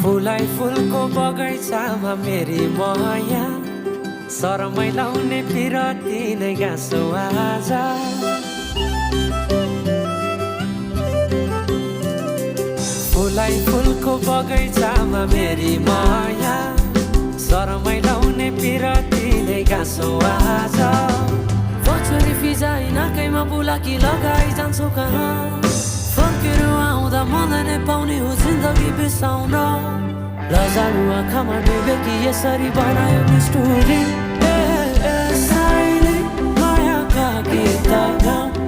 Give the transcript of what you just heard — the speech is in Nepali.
फुलाई फुलको बगैँचामा मेरी माया शरमै लाउने पिरती नै गाँसो आज फुलाई फुलको बगैँचामा मेरी माया शरमै लाउने पिरती नै गाँसो आज बचरी फिजाइ नाकैमा बुलाकी लगाइ जान्छौ कहाँ फर्केर आउँदा मलाई नै पाउने हो जिन्दगी बिसाउन लजालु आँखामा डुबेकी यसरी बनायो नि स्टोरी साइले मायाका गीत गाउँ